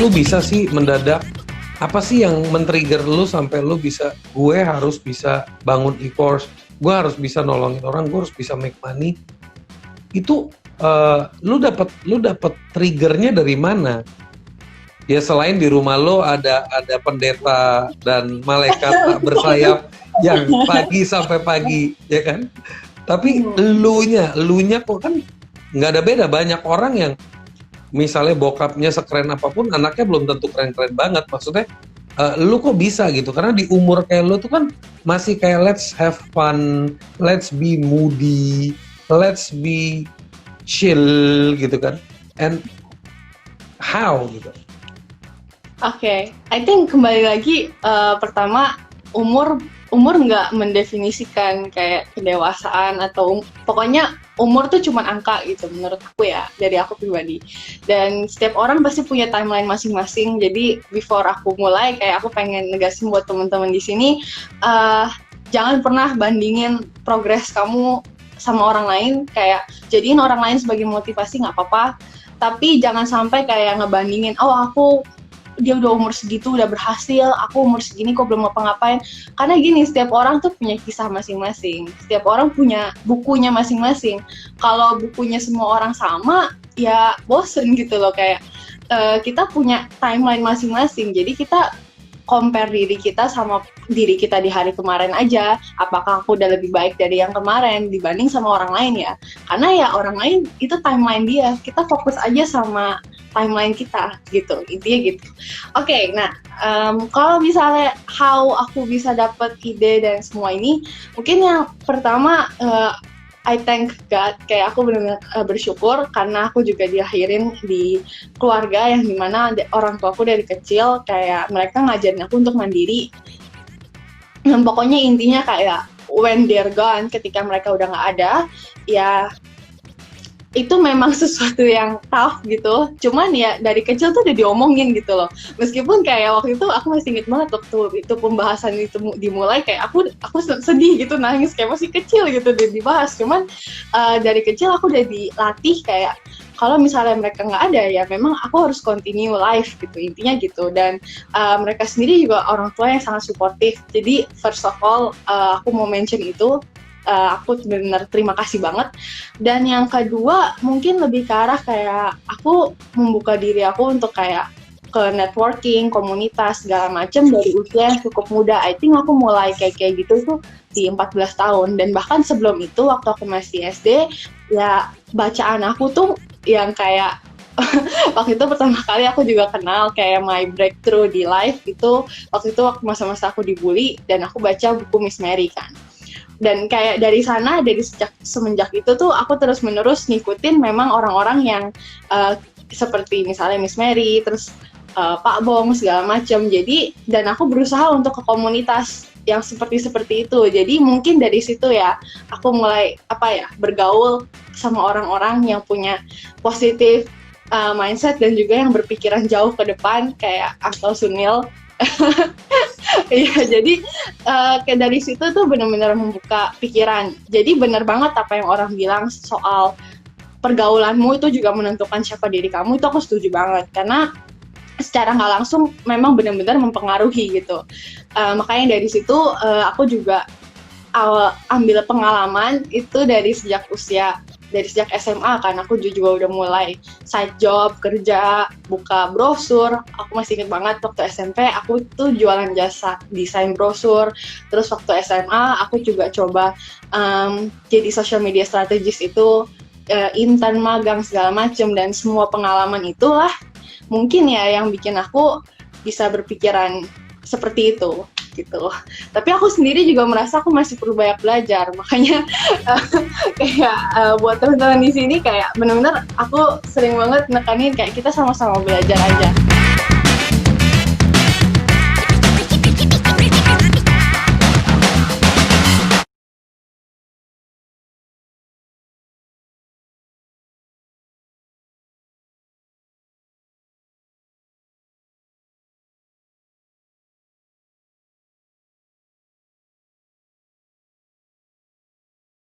lu bisa sih mendadak? Apa sih yang men-trigger lu sampai lu bisa, gue harus bisa bangun e-course, gue harus bisa nolongin orang, gue harus bisa make money? Itu lu dapat triggernya dari mana? Ya selain di rumah lo ada pendeta dan malaikat tak bersayap yang pagi sampai pagi, ya kan? Tapi elunya kok kan nggak ada beda. Banyak orang yang misalnya bokapnya sekeren apapun, anaknya belum tentu keren-keren banget. Maksudnya, lu kok bisa gitu? Karena di umur kayak lu tuh kan masih kayak let's have fun, let's be moody, let's be chill gitu kan. And how gitu? Oke, I think kembali lagi pertama umur nggak mendefinisikan kayak kedewasaan atau pokoknya umur tuh cuma angka gitu menurut aku ya, dari aku pribadi. Dan setiap orang pasti punya timeline masing-masing. Jadi before aku mulai kayak aku pengen negasin buat teman-teman di sini, jangan pernah bandingin progres kamu sama orang lain. Kayak jadiin orang lain sebagai motivasi nggak apa-apa, tapi jangan sampai kayak ngebandingin, dia udah umur segitu udah berhasil, aku umur segini kok belum ngapa-ngapain. Karena gini, setiap orang tuh punya kisah masing-masing, setiap orang punya bukunya masing-masing. Kalau bukunya semua orang sama, ya bosen gitu loh. Kayak kita punya timeline masing-masing, jadi kita compare diri kita sama diri kita di hari kemarin aja, apakah aku udah lebih baik dari yang kemarin dibanding sama orang lain ya. Karena ya orang lain itu timeline dia, kita fokus aja sama timeline kita gitu, intinya gitu. Oke, nah kalau misalnya how aku bisa dapat ide dan semua ini, mungkin yang pertama I thank God, kayak aku benar-benar bersyukur karena aku juga dilahirin di keluarga yang dimana orang tua aku dari kecil kayak mereka ngajarin aku untuk mandiri. Dan pokoknya intinya kayak when they're gone, ketika mereka udah nggak ada, ya itu memang sesuatu yang tough gitu. Cuman ya dari kecil tuh udah diomongin gitu loh. Meskipun kayak waktu itu aku masih inget banget waktu itu pembahasan itu dimulai, kayak aku sedih gitu, nangis kayak masih kecil gitu dibahas. Cuman dari kecil aku udah dilatih kayak kalau misalnya mereka nggak ada ya memang aku harus continue life gitu, intinya gitu. Dan mereka sendiri juga orang tua yang sangat suportif. Jadi first of all aku mau mention itu, aku benar-benar terima kasih banget. Dan yang kedua mungkin lebih ke arah kayak aku membuka diri aku untuk kayak ke networking, komunitas, segala macam dari usia yang cukup muda. I think aku mulai kayak gitu tuh di 14 tahun. Dan bahkan sebelum itu waktu aku masih SD, ya bacaan aku tuh yang kayak waktu itu pertama kali aku juga kenal kayak my breakthrough di life itu waktu itu waktu masa-masa aku dibully dan aku baca buku Miss Mary kan. Dan kayak dari sana, semenjak itu tuh aku terus menerus ngikutin memang orang-orang yang seperti misalnya Miss Mary, terus Pak Bong segala macam. Jadi dan aku berusaha untuk ke komunitas yang seperti itu. Jadi mungkin dari situ ya aku mulai bergaul sama orang-orang yang punya positif mindset dan juga yang berpikiran jauh ke depan kayak Uncle Sunil. Iya, jadi kayak dari situ tuh benar-benar membuka pikiran. Jadi benar banget apa yang orang bilang soal pergaulanmu itu juga menentukan siapa diri kamu, itu aku setuju banget. Karena secara nggak langsung memang benar-benar mempengaruhi gitu. Makanya dari situ aku juga ambil pengalaman itu dari sejak SMA kan, aku juga udah mulai side job, kerja, buka brosur. Aku masih inget banget waktu SMP aku tuh jualan jasa desain brosur. Terus waktu SMA aku juga coba jadi social media strategist itu, intern, magang segala macem. Dan semua pengalaman itulah mungkin ya yang bikin aku bisa berpikiran seperti itu gitu. Tapi aku sendiri juga merasa aku masih perlu banyak belajar, makanya kayak buat teman-teman di sini kayak benar-benar aku sering banget nekanin kayak kita sama-sama belajar aja.